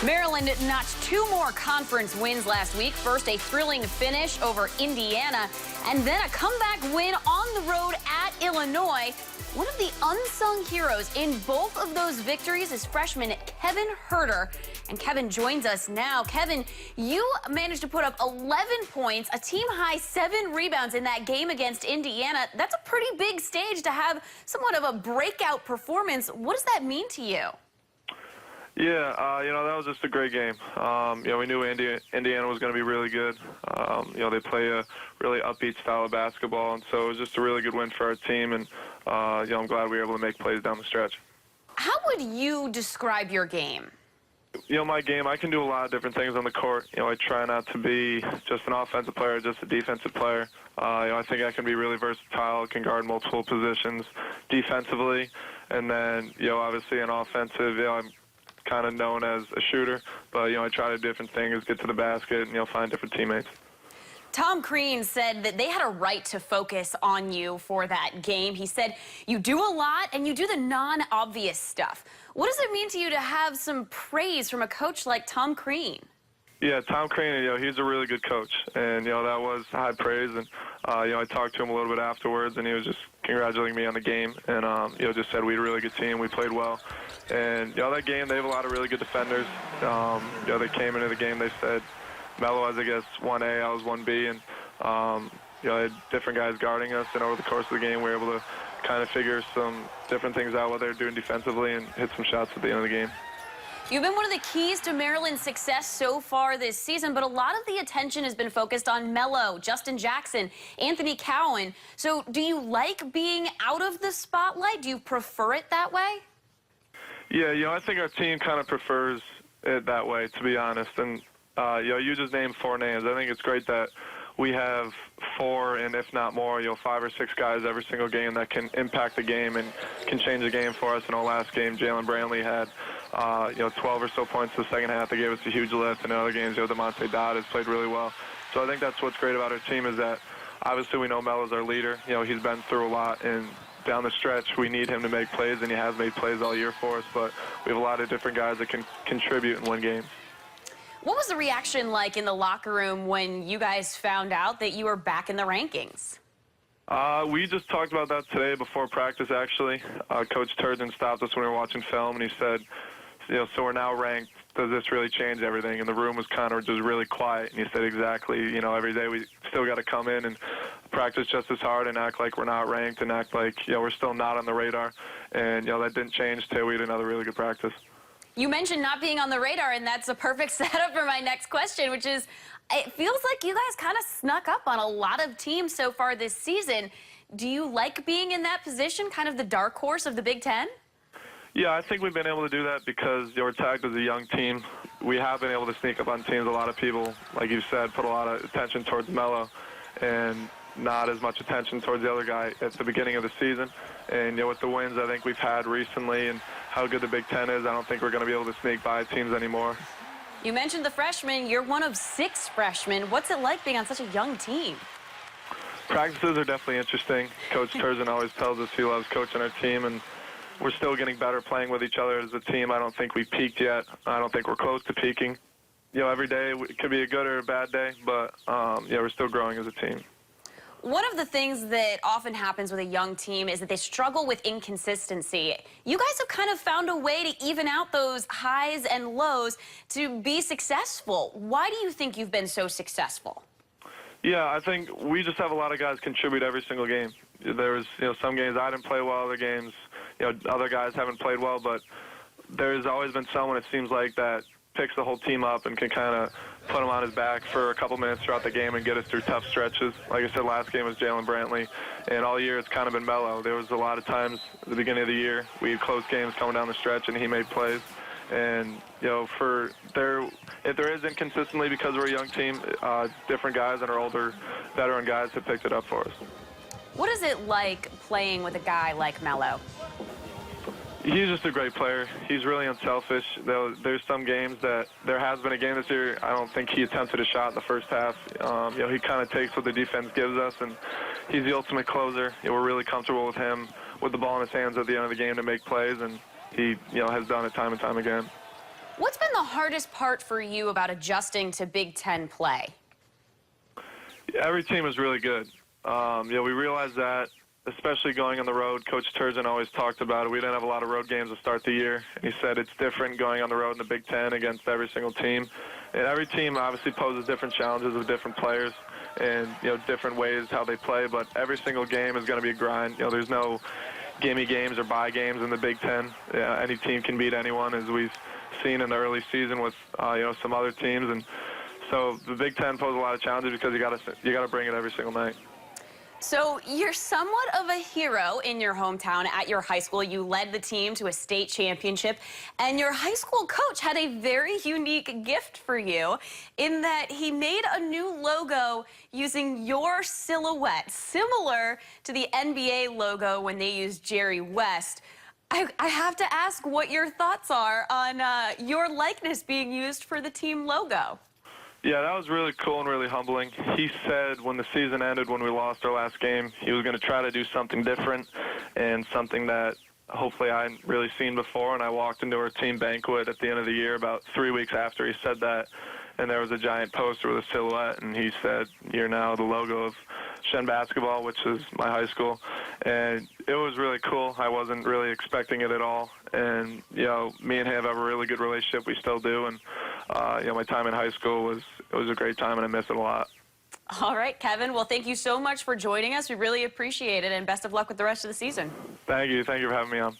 Maryland notched 2 more conference wins last week. First, a thrilling finish over Indiana, and then a comeback win on the road at Illinois. One of the unsung heroes in both of those victories is freshman Kevin Huerter. And Kevin joins us now. Kevin, you managed to put up 11 points, a team-high 7 rebounds in that game against Indiana. That's a pretty big stage to have somewhat of a breakout performance. What does that mean to you? Yeah, that was just a great game. We knew Indiana was going to be really good. They play a really upbeat style of basketball, and so it was just a really good win for our team, and, I'm glad we were able to make plays down the stretch. How would you describe your game? My game, I can do a lot of different things on the court. I try not to be just an offensive player, just a defensive player. I think I can be really versatile, can guard multiple positions defensively, and then, obviously in offensive, I'm kind of known as a shooter, but, I try to do different things, get to the basket, and, find different teammates. Tom Crean said that they had a right to focus on you for that game. He said you do a lot and you do the non-obvious stuff. What does it mean to you to have some praise from a coach like Tom Crean? Yeah, Tom Crean, he's a really good coach, and, that was high praise, and, I talked to him a little bit afterwards, and he was just congratulating me on the game, and, just said we had a really good team, we played well, and, that game, they have a lot of really good defenders. They came into the game, they said Melo was, I guess, 1A, I was 1B, and, I had different guys guarding us, and over the course of the game, we were able to kind of figure some different things out, what they were doing defensively, and hit some shots at the end of the game. You've been one of the keys to Maryland's success so far this season, but a lot of the attention has been focused on Melo, Justin Jackson, Anthony Cowan. So do you like being out of the spotlight? Do you prefer it that way? Yeah, I think our team kind of prefers it that way, to be honest. And, you just named 4 names. I think it's great that we have 4, and if not more, 5 or 6 guys every single game that can impact the game and can change the game for us. In our last game, Jalen Brantley had 12 or so points in the second half. They gave us a huge lift. In other games, DeMonte Dodd has played really well. So I think that's what's great about our team is that obviously we know Melo's our leader. He's been through a lot, and down the stretch we need him to make plays, and he has made plays all year for us. But we have a lot of different guys that can contribute and win games. What was the reaction like in the locker room when you guys found out that you were back in the rankings? We just talked about that today before practice, actually. Coach Turgeon stopped us when we were watching film, and he said, so we're now ranked. Does this really change everything? And the room was kind of just really quiet. And he said, exactly, every day we still got to come in and practice just as hard and act like we're not ranked and act like, we're still not on the radar. And, that didn't change till we had another really good practice. You mentioned not being on the radar, and that's a perfect setup for my next question, which is, it feels like you guys kind of snuck up on a lot of teams so far this season. Do you like being in that position, kind of the dark horse of the Big Ten? Yeah, I think we've been able to do that because we're tagged as a young team. We have been able to sneak up on teams. A lot of people, like you said, put a lot of attention towards Melo and not as much attention towards the other guy at the beginning of the season. And, with the wins I think we've had recently and how good the Big Ten is, I don't think we're going to be able to sneak by teams anymore. You mentioned the freshmen. You're one of 6 freshmen. What's it like being on such a young team? Practices are definitely interesting. Coach Turgeon always tells us he loves coaching our team, and we're still getting better playing with each other as a team. I don't think we peaked yet. I don't think we're close to peaking. Every day it could be a good or a bad day, but, we're still growing as a team. One of the things that often happens with a young team is that they struggle with inconsistency. You guys have kind of found a way to even out those highs and lows to be successful. Why do you think you've been so successful? Yeah, I think we just have a lot of guys contribute every single game. There's, some games I didn't play well, other games, other guys haven't played well, but there's always been someone, it seems like, that picks the whole team up and can kind of put him on his back for a couple minutes throughout the game and get us through tough stretches. Like I said, last game was Jalen Brantley, and all year it's kind of been Melo. There was a lot of times at the beginning of the year we had close games coming down the stretch, and he made plays. And, if there is inconsistently because we're a young team, different guys and our older veteran guys have picked it up for us. What is it like playing with a guy like Melo? He's just a great player. He's really unselfish. There's some games that there has been a game this year. I don't think he attempted a shot in the first half. He kind of takes what the defense gives us, and he's the ultimate closer. We're really comfortable with him with the ball in his hands at the end of the game to make plays, and he has done it time and time again. What's been the hardest part for you about adjusting to Big Ten play? Every team is really good. We realized that, especially going on the road. Coach Turgeon always talked about it. We didn't have a lot of road games to start the year. And he said it's different going on the road in the Big Ten against every single team. And every team obviously poses different challenges with different players and, different ways how they play. But every single game is going to be a grind. There's no gimme games or bye games in the Big Ten. Any team can beat anyone, as we've seen in the early season with, some other teams. And so the Big Ten poses a lot of challenges because you got to bring it every single night. So you're somewhat of a hero in your hometown at your high school. You led the team to a state championship, and your high school coach had a very unique gift for you in that he made a new logo using your silhouette, similar to the NBA logo when they used Jerry West. I have to ask what your thoughts are on your likeness being used for the team logo. Yeah, that was really cool and really humbling. He said when the season ended, when we lost our last game, he was going to try to do something different and something that hopefully I hadn't really seen before. And I walked into our team banquet at the end of the year about 3 weeks after he said that, and there was a giant poster with a silhouette, and he said, "You're now the logo of Shen Basketball," which is my high school. And it was really cool. I wasn't really expecting it at all. And, me and him have a really good relationship. We still do. And, my time in high school was a great time, and I miss it a lot. All right, Kevin. Well, thank you so much for joining us. We really appreciate it, and best of luck with the rest of the season. Thank you. Thank you for having me on.